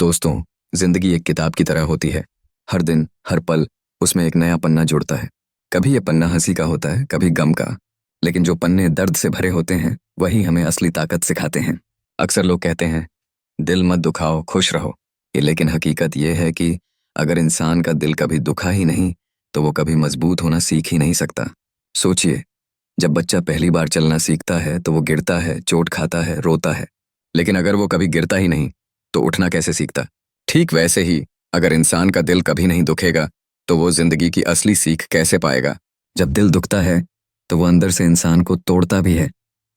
दोस्तों, जिंदगी एक किताब की तरह होती है। हर दिन, हर पल उसमें एक नया पन्ना जुड़ता है। कभी ये पन्ना हंसी का होता है, कभी गम का। लेकिन जो पन्ने दर्द से भरे होते हैं, वही हमें असली ताकत सिखाते हैं। अक्सर लोग कहते हैं, दिल मत दुखाओ, खुश रहो। लेकिन हकीकत ये है कि अगर इंसान का दिल कभी दुखा ही नहीं, तो वो कभी मजबूत होना सीख ही नहीं सकता। सोचिए, जब बच्चा पहली बार चलना सीखता है तो वो गिरता है, चोट खाता है, रोता है। लेकिन अगर वो कभी गिरता ही नहीं, तो उठना कैसे सीखता? ठीक वैसे ही, अगर इंसान का दिल कभी नहीं दुखेगा, तो वो जिंदगी की असली सीख कैसे पाएगा? जब दिल दुखता है, तो वो अंदर से इंसान को तोड़ता भी है,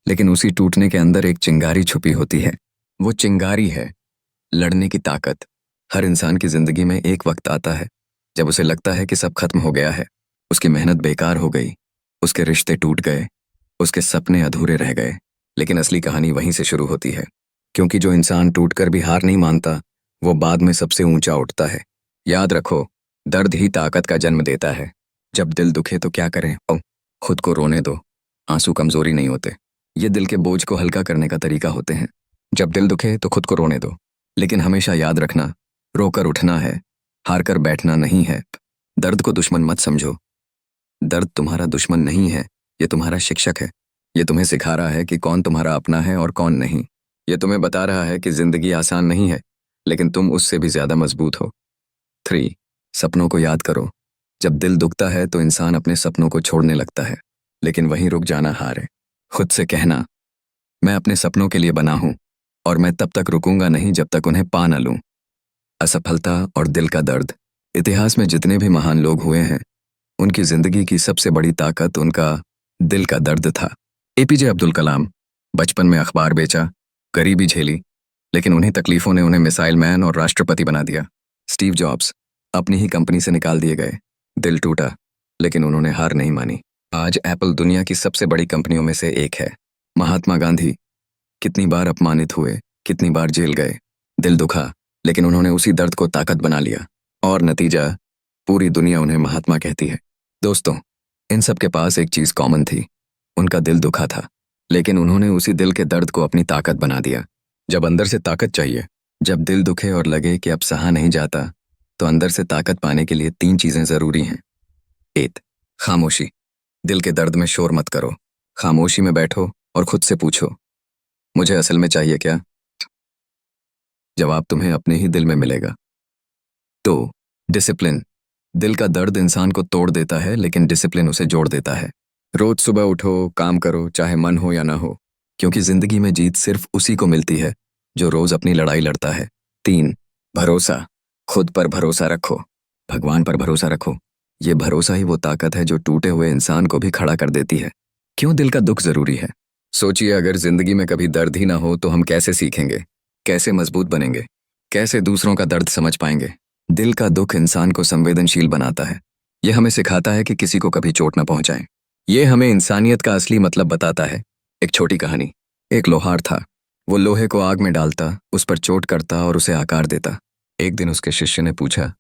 लेकिन उसी टूटने के अंदर एक चिंगारी छुपी होती है। वो चिंगारी है लड़ने की ताकत। हर इंसान की जिंदगी में एक वक्त आता है जब उसे लगता है कि सब खत्म हो गया है, उसकी मेहनत बेकार हो गई, उसके रिश्ते टूट गए, उसके सपने अधूरे रह गए। लेकिन असली कहानी वहीं से शुरू होती है, क्योंकि जो इंसान टूटकर भी हार नहीं मानता, वो बाद में सबसे ऊंचा उठता है। याद रखो, दर्द ही ताकत का जन्म देता है। जब दिल दुखे तो क्या करें? खुद को रोने दो। आंसू कमजोरी नहीं होते, ये दिल के बोझ को हल्का करने का तरीका होते हैं। जब दिल दुखे तो खुद को रोने दो, लेकिन हमेशा याद रखना, रोकर उठना है, हार कर बैठना नहीं है। दर्द को दुश्मन मत समझो। दर्द तुम्हारा दुश्मन नहीं है, ये तुम्हारा शिक्षक है। ये तुम्हें सिखा रहा है कि कौन तुम्हारा अपना है और कौन नहीं। ये तुम्हें बता रहा है कि जिंदगी आसान नहीं है, लेकिन तुम उससे भी ज्यादा मजबूत हो। 3. सपनों को याद करो। जब दिल दुखता है तो इंसान अपने सपनों को छोड़ने लगता है, लेकिन वहीं रुक जाना हार है। खुद से कहना, मैं अपने सपनों के लिए बना हूं, और मैं तब तक रुकूंगा नहीं जब तक उन्हें पा न लूं। असफलता और दिल का दर्द। इतिहास में जितने भी महान लोग हुए हैं, उनकी जिंदगी की सबसे बड़ी ताकत उनका दिल का दर्द था। एपीजे अब्दुल कलाम बचपन में अखबार बेचा, गरीबी झेली, लेकिन उन्हीं तकलीफों ने उन्हें मिसाइल मैन और राष्ट्रपति बना दिया। स्टीव जॉब्स अपनी ही कंपनी से निकाल दिए गए, दिल टूटा, लेकिन उन्होंने हार नहीं मानी। आज एप्पल दुनिया की सबसे बड़ी कंपनियों में से एक है। महात्मा गांधी कितनी बार अपमानित हुए, कितनी बार जेल गए, दिल दुखा, लेकिन उन्होंने उसी दर्द को ताकत बना लिया, और नतीजा, पूरी दुनिया उन्हें महात्मा कहती है। दोस्तों, इन सब के पास एक चीज कॉमन थी, उनका दिल दुखा था, लेकिन उन्होंने उसी दिल के दर्द को अपनी ताकत बना दिया। जब अंदर से ताकत चाहिए, जब दिल दुखे और लगे कि अब सहा नहीं जाता, तो अंदर से ताकत पाने के लिए 3 चीजें जरूरी हैं। 1. खामोशी। दिल के दर्द में शोर मत करो। खामोशी में बैठो और खुद से पूछो, मुझे असल में चाहिए क्या? जवाब तुम्हें अपने ही दिल में मिलेगा। 2. डिसिप्लिन। दिल का दर्द इंसान को तोड़ देता है, लेकिन डिसिप्लिन उसे जोड़ देता है। रोज सुबह उठो, काम करो, चाहे मन हो या ना हो, क्योंकि जिंदगी में जीत सिर्फ उसी को मिलती है जो रोज अपनी लड़ाई लड़ता है। 3. भरोसा। खुद पर भरोसा रखो, भगवान पर भरोसा रखो। ये भरोसा ही वो ताकत है जो टूटे हुए इंसान को भी खड़ा कर देती है। क्यों दिल का दुख जरूरी है? सोचिए, अगर जिंदगी में कभी दर्द ही ना हो तो हम कैसे सीखेंगे, कैसे मजबूत बनेंगे, कैसे दूसरों का दर्द समझ पाएंगे? दिल का दुख इंसान को संवेदनशील बनाता है। ये हमें सिखाता है कि किसी को कभी चोट न पहुंचाएं। ये हमें इंसानियत का असली मतलब बताता है। एक छोटी कहानी। एक लोहार था। वो लोहे को आग में डालता, उस पर चोट करता और उसे आकार देता। एक दिन उसके शिष्य ने पूछा,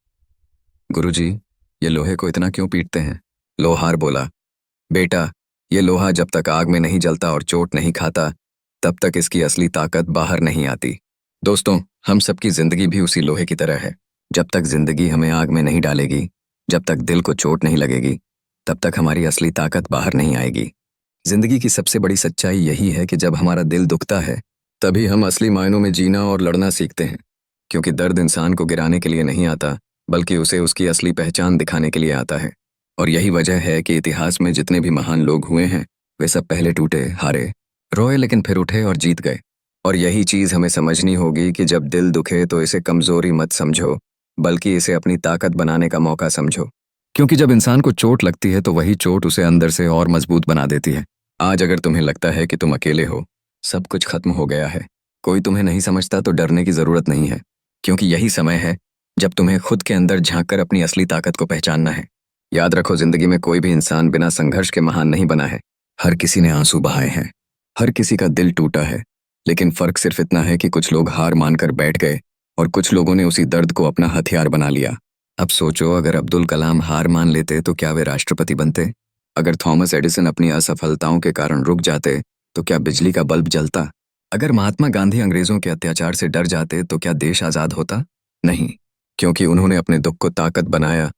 गुरुजी, ये लोहे को इतना क्यों पीटते हैं? लोहार बोला, बेटा, ये लोहा जब तक आग में नहीं जलता और चोट नहीं खाता, तब तक इसकी असली ताकत बाहर नहीं आती। दोस्तों, हम सबकी जिंदगी भी उसी लोहे की तरह है। जब तक जिंदगी हमें आग में नहीं डालेगी, जब तक दिल को चोट नहीं लगेगी, तब तक हमारी असली ताकत बाहर नहीं आएगी। जिंदगी की सबसे बड़ी सच्चाई यही है कि जब हमारा दिल दुखता है, तभी हम असली मायनों में जीना और लड़ना सीखते हैं। क्योंकि दर्द इंसान को गिराने के लिए नहीं आता, बल्कि उसे उसकी असली पहचान दिखाने के लिए आता है। और यही वजह है कि इतिहास में जितने भी महान लोग हुए हैं, वे सब पहले टूटे, हारे, रोए, लेकिन फिर उठे और जीत गए। और यही चीज हमें समझनी होगी कि जब दिल दुखे तो इसे कमजोरी मत समझो, बल्कि इसे अपनी ताकत बनाने का मौका समझो। क्योंकि जब इंसान को चोट लगती है तो वही चोट उसे अंदर से और मजबूत बना देती है। आज अगर तुम्हें लगता है कि तुम अकेले हो, सब कुछ खत्म हो गया है, कोई तुम्हें नहीं समझता, तो डरने की जरूरत नहीं है। क्योंकि यही समय है जब तुम्हें खुद के अंदर झांककर अपनी असली ताकत को पहचानना है। याद रखो, जिंदगी में कोई भी इंसान बिना संघर्ष के महान नहीं बना है। हर किसी ने आंसू बहाए हैं, हर किसी का दिल टूटा है, लेकिन फर्क सिर्फ इतना है कि कुछ लोग हार मानकर बैठ गए और कुछ लोगों ने उसी दर्द को अपना हथियार बना लिया। अब सोचो, अगर अब्दुल कलाम हार मान लेते तो क्या वे राष्ट्रपति बनते? अगर थॉमस एडिसन अपनी असफलताओं के कारण रुक जाते तो क्या बिजली का बल्ब जलता? अगर महात्मा गांधी अंग्रेजों के अत्याचार से डर जाते तो क्या देश आजाद होता? नहीं, क्योंकि उन्होंने अपने दुख को ताकत बनाया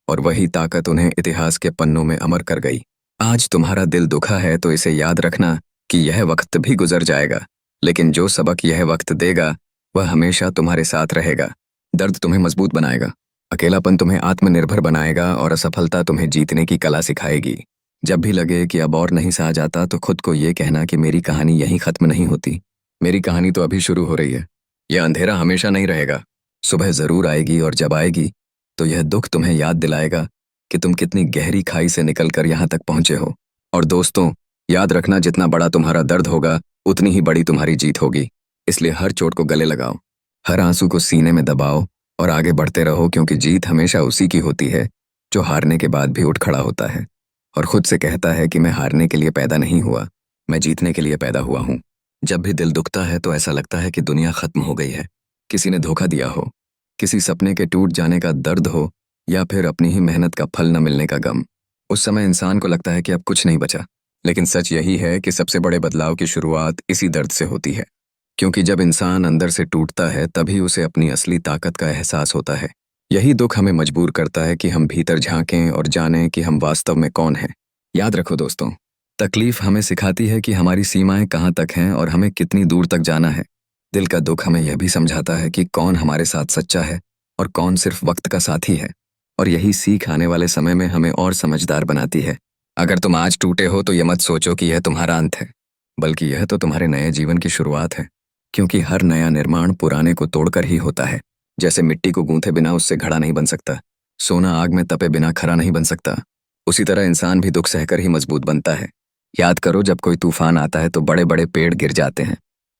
और वही ताकत उन्हें इतिहास के पन्नों में अमर कर गई। आज तुम्हारा दिल दुखा है तो इसे याद रखना कि यह वक्त भी गुजर जाएगा, लेकिन जो सबक यह वक्त देगा वह हमेशा तुम्हारे साथ रहेगा। दर्द तुम्हें मजबूत बनाएगा, अकेलापन तुम्हें आत्मनिर्भर बनाएगा और असफलता तुम्हें जीतने की कला सिखाएगी। जब भी लगे कि अब और नहीं सहा जाता तो खुद को ये कहना कि मेरी कहानी यहीं खत्म नहीं होती, मेरी कहानी तो अभी शुरू हो रही है। यह अंधेरा हमेशा नहीं रहेगा, सुबह जरूर आएगी और जब आएगी तो यह दुख तुम्हें याद दिलाएगा कि तुम कितनी गहरी खाई से निकलकर यहाँ तक पहुंचे हो। और दोस्तों, याद रखना, जितना बड़ा तुम्हारा दर्द होगा उतनी ही बड़ी तुम्हारी जीत होगी। इसलिए हर चोट को गले लगाओ, हर आंसू को सीने में दबाओ और आगे बढ़ते रहो, क्योंकि जीत हमेशा उसी की होती है जो हारने के बाद भी उठ खड़ा होता है और खुद से कहता है कि मैं हारने के लिए पैदा नहीं हुआ, मैं जीतने के लिए पैदा हुआ हूँ। जब भी दिल दुखता है तो ऐसा लगता है कि दुनिया खत्म हो गई है, किसी ने धोखा दिया हो, किसी सपने के टूट जाने का दर्द हो या फिर अपनी ही मेहनत का फल न मिलने का गम। उस समय इंसान को लगता है कि अब कुछ नहीं बचा, लेकिन सच यही है कि सबसे बड़े बदलाव की शुरुआत इसी दर्द से होती है। क्योंकि जब इंसान अंदर से टूटता है तभी उसे अपनी असली ताकत का एहसास होता है। यही दुख हमें मजबूर करता है कि हम भीतर झांकें और जानें कि हम वास्तव में कौन हैं। याद रखो दोस्तों, तकलीफ हमें सिखाती है कि हमारी सीमाएं कहाँ तक हैं और हमें कितनी दूर तक जाना है। दिल का दुख हमें यह भी समझाता है कि कौन हमारे साथ सच्चा है और कौन सिर्फ वक्त का साथी है। और यही सीख आने वाले समय में हमें और समझदार बनाती है। अगर तुम आज टूटे हो तो यह मत सोचो कि यह तुम्हारा अंत है, बल्कि यह तो तुम्हारे नए जीवन की शुरुआत है। क्योंकि हर नया निर्माण पुराने को तोड़कर ही होता है। जैसे मिट्टी को गूंथे बिना उससे घड़ा नहीं बन सकता, सोना आग में तपे बिना खरा नहीं बन सकता, उसी तरह इंसान भी दुख सहकर ही मजबूत बनता है। याद करो, जब कोई तूफान आता है तो बड़े बड़े पेड़ गिर जाते हैं,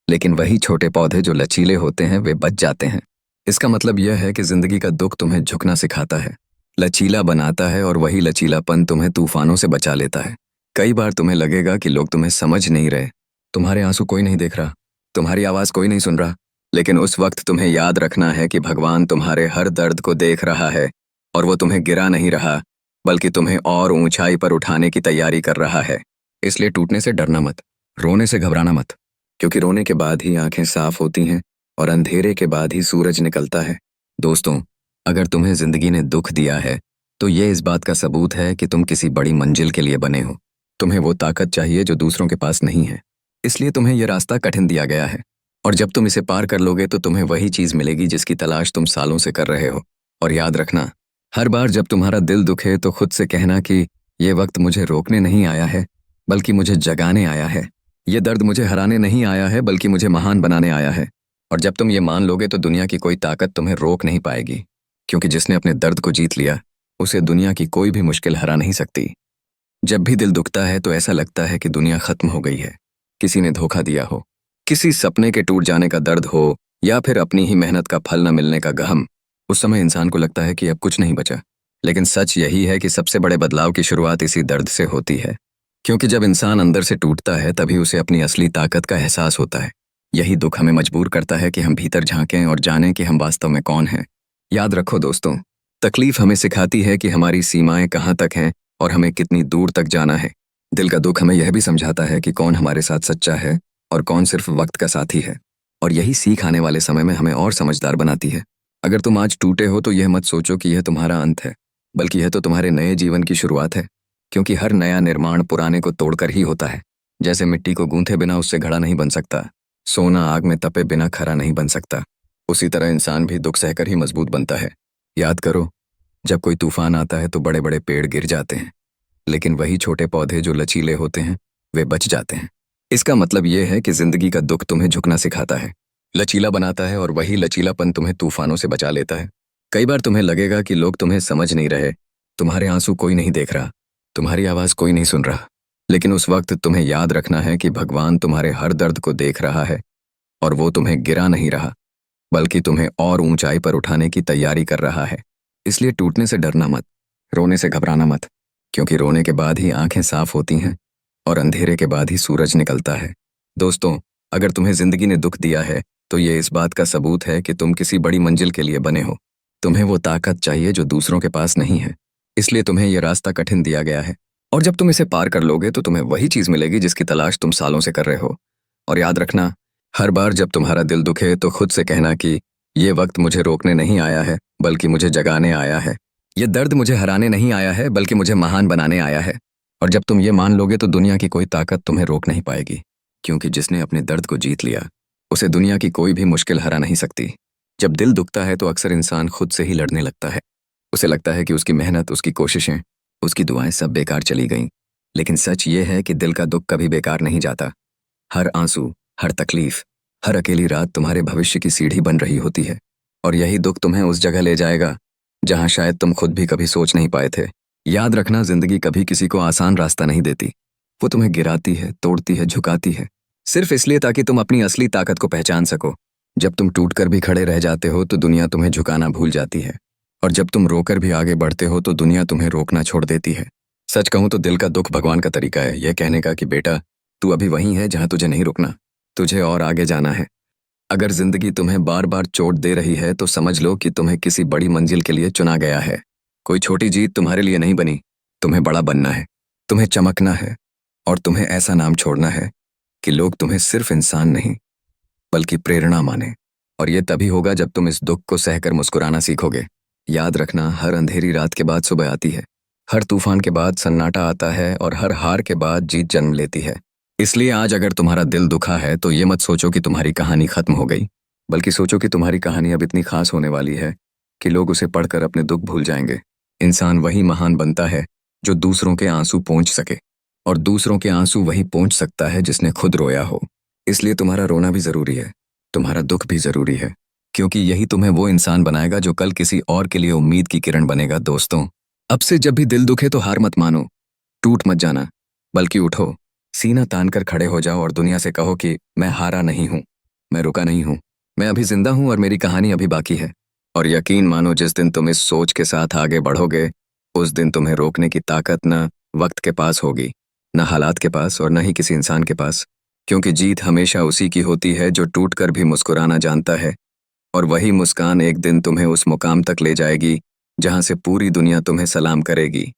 लेकिन वही छोटे पौधे जो लचीले होते हैं वे बच जाते हैं। इसका मतलब यह है कि जिंदगी का दुख तुम्हें झुकना सिखाता है, लचीला बनाता है, और वही लचीलापन तुम्हें तूफानों से बचा लेता है। कई बार तुम्हें लगेगा कि लोग तुम्हें समझ नहीं रहे, तुम्हारे आंसू कोई नहीं देख रहा, तुम्हारी आवाज कोई नहीं सुन रहा, लेकिन उस वक्त तुम्हें याद रखना है कि भगवान तुम्हारे हर दर्द को देख रहा है और वो तुम्हें गिरा नहीं रहा, बल्कि तुम्हें और ऊंचाई पर उठाने की तैयारी कर रहा है। इसलिए टूटने से डरना मत, रोने से घबराना मत, क्योंकि रोने के बाद ही आंखें साफ होती हैं और अंधेरे के बाद ही सूरज निकलता है। दोस्तों, अगर तुम्हें जिंदगी ने दुख दिया है तो ये इस बात का सबूत है कि तुम किसी बड़ी मंजिल के लिए बने हो। तुम्हें वो ताकत चाहिए जो दूसरों के पास नहीं है, इसलिए तुम्हें यह रास्ता कठिन दिया गया है। और जब तुम इसे पार कर लोगे तो तुम्हें वही चीज मिलेगी जिसकी तलाश तुम सालों से कर रहे हो। और याद रखना, हर बार जब तुम्हारा दिल दुखे तो खुद से कहना कि ये वक्त मुझे रोकने नहीं आया है, बल्कि मुझे जगाने आया है। ये दर्द मुझे हराने नहीं आया है, बल्कि मुझे महान बनाने आया है। और जब तुम ये मान लोगे तो दुनिया की कोई ताकत तुम्हें रोक नहीं पाएगी, क्योंकि जिसने अपने दर्द को जीत लिया उसे दुनिया की कोई भी मुश्किल हरा नहीं सकती। जब भी दिल दुखता है तो ऐसा लगता है कि दुनिया खत्म हो गई है, किसी ने धोखा दिया हो, किसी सपने के टूट जाने का दर्द हो, या फिर अपनी ही मेहनत का फल न मिलने का गम। उस समय इंसान को लगता है कि अब कुछ नहीं बचा, लेकिन सच यही है कि सबसे बड़े बदलाव की शुरुआत इसी दर्द से होती है। क्योंकि जब इंसान अंदर से टूटता है तभी उसे अपनी असली ताकत का एहसास होता है। यही दुख हमें मजबूर करता है कि हम भीतर झांकें और जानें कि हम वास्तव में कौन हैं। याद रखो दोस्तों, तकलीफ हमें सिखाती है कि हमारी सीमाएं कहाँ तक हैं और हमें कितनी दूर तक जाना है। दिल का दुख हमें यह भी समझाता है कि कौन हमारे साथ सच्चा है और कौन सिर्फ वक्त का साथी है। और यही सीख आने वाले समय में हमें और समझदार बनाती है। अगर तुम आज टूटे हो तो यह मत सोचो कि यह तुम्हारा अंत है, बल्कि यह तो तुम्हारे नए जीवन की शुरुआत है। क्योंकि हर नया निर्माण पुराने को तोड़कर ही होता है। जैसे मिट्टी को गूंथे बिना उससे घड़ा नहीं बन सकता, सोना आग में तपे बिना खरा नहीं बन सकता, उसी तरह इंसान भी दुख सहकर ही मजबूत बनता है। याद करो, जब कोई तूफान आता है तो बड़े बड़े पेड़ गिर जाते हैं, लेकिन वही छोटे पौधे जो लचीले होते हैं वे बच जाते हैं। इसका मतलब ये है कि जिंदगी का दुख तुम्हें झुकना सिखाता है, लचीला बनाता है, और वही लचीलापन तुम्हें तूफानों से बचा लेता है। कई बार तुम्हें लगेगा कि लोग तुम्हें समझ नहीं रहे, तुम्हारे आंसू कोई नहीं देख रहा, तुम्हारी आवाज कोई नहीं सुन रहा, लेकिन उस वक्त तुम्हें याद रखना है कि भगवान तुम्हारे हर दर्द को देख रहा है और वो तुम्हें गिरा नहीं रहा, बल्कि तुम्हें और ऊंचाई पर उठाने की तैयारी कर रहा है। इसलिए टूटने से डरना मत, रोने से घबराना मत, क्योंकि रोने के बाद ही आंखें साफ होती हैं और अंधेरे के बाद ही सूरज निकलता है। दोस्तों, अगर तुम्हें जिंदगी ने दुख दिया है तो ये इस बात का सबूत है कि तुम किसी बड़ी मंजिल के लिए बने हो। तुम्हें वो ताकत चाहिए जो दूसरों के पास नहीं है, इसलिए तुम्हें यह रास्ता कठिन दिया गया है। और जब तुम इसे पार कर लोगे तो तुम्हें वही चीज मिलेगी जिसकी तलाश तुम सालों से कर रहे हो। और याद रखना, हर बार जब तुम्हारा दिल दुखे तो खुद से कहना कि ये वक्त मुझे रोकने नहीं आया है, बल्कि मुझे जगाने आया है। ये दर्द मुझे हराने नहीं आया है, बल्कि मुझे महान बनाने आया है। और जब तुम ये मान लोगे तो दुनिया की कोई ताकत तुम्हें रोक नहीं पाएगी, क्योंकि जिसने अपने दर्द को जीत लिया, उसे दुनिया की कोई भी मुश्किल हरा नहीं सकती। जब दिल दुखता है तो अक्सर इंसान खुद से ही लड़ने लगता है। उसे लगता है कि उसकी मेहनत, उसकी कोशिशें, उसकी दुआएं सब बेकार चली गईं। लेकिन सच ये है कि दिल का दुख कभी बेकार नहीं जाता। हर आंसू, हर तकलीफ, हर अकेली रात तुम्हारे भविष्य की सीढ़ी बन रही होती है। और यही दुख तुम्हें उस जगह ले जाएगा जहां शायद तुम खुद भी कभी सोच नहीं पाए थे। याद रखना, जिंदगी कभी किसी को आसान रास्ता नहीं देती। वो तुम्हें गिराती है, तोड़ती है, झुकाती है, सिर्फ इसलिए ताकि तुम अपनी असली ताकत को पहचान सको। जब तुम टूटकर भी खड़े रह जाते हो तो दुनिया तुम्हें झुकाना भूल जाती है, और जब तुम रोकर भी आगे बढ़ते हो तो दुनिया तुम्हें रोकना छोड़ देती है। सच कहूं तो दिल का दुख भगवान का तरीका है यह कहने का कि बेटा, तू अभी वहीं है जहां तुझे नहीं रुकना, तुझे और आगे जाना है। अगर जिंदगी तुम्हें बार बार चोट दे रही है तो समझ लो कि तुम्हें किसी बड़ी मंजिल के लिए चुना गया है। कोई छोटी जीत तुम्हारे लिए नहीं बनी, तुम्हें बड़ा बनना है, तुम्हें चमकना है, और तुम्हें ऐसा नाम छोड़ना है कि लोग तुम्हें सिर्फ इंसान नहीं बल्कि प्रेरणा माने। और ये तभी होगा जब तुम इस दुख को सहकर मुस्कुराना सीखोगे। याद रखना, हर अंधेरी रात के बाद सुबह आती है, हर तूफान के बाद सन्नाटा आता है, और हर हार के बाद जीत जन्म लेती है। इसलिए आज अगर तुम्हारा दिल दुखा है तो ये मत सोचो कि तुम्हारी कहानी खत्म हो गई, बल्कि सोचो कि तुम्हारी कहानी अब इतनी खास होने वाली है कि लोग उसे पढ़कर अपने दुख भूल जाएंगे। इंसान वही महान बनता है जो दूसरों के आंसू पोंछ सके, और दूसरों के आंसू वही पोंछ सकता है जिसने खुद रोया हो। इसलिए तुम्हारा रोना भी जरूरी है, तुम्हारा दुख भी जरूरी है, क्योंकि यही तुम्हें वो इंसान बनाएगा जो कल किसी और के लिए उम्मीद की किरण बनेगा। दोस्तों, अब से जब भी दिल दुखे तो हार मत मानो, टूट मत जाना, बल्कि उठो, सीना तान कर खड़े हो जाओ और दुनिया से कहो कि मैं हारा नहीं हूं, मैं रुका नहीं हूं, मैं अभी जिंदा हूं और मेरी कहानी अभी बाकी है। और यकीन मानो, जिस दिन तुम इस सोच के साथ आगे बढ़ोगे, उस दिन तुम्हें रोकने की ताकत न वक्त के पास होगी, न हालात के पास, और न ही किसी इंसान के पास। क्योंकि जीत हमेशा उसी की होती है जो टूट कर भी मुस्कुराना जानता है, और वही मुस्कान एक दिन तुम्हें उस मुकाम तक ले जाएगी जहां से पूरी दुनिया तुम्हें सलाम करेगी।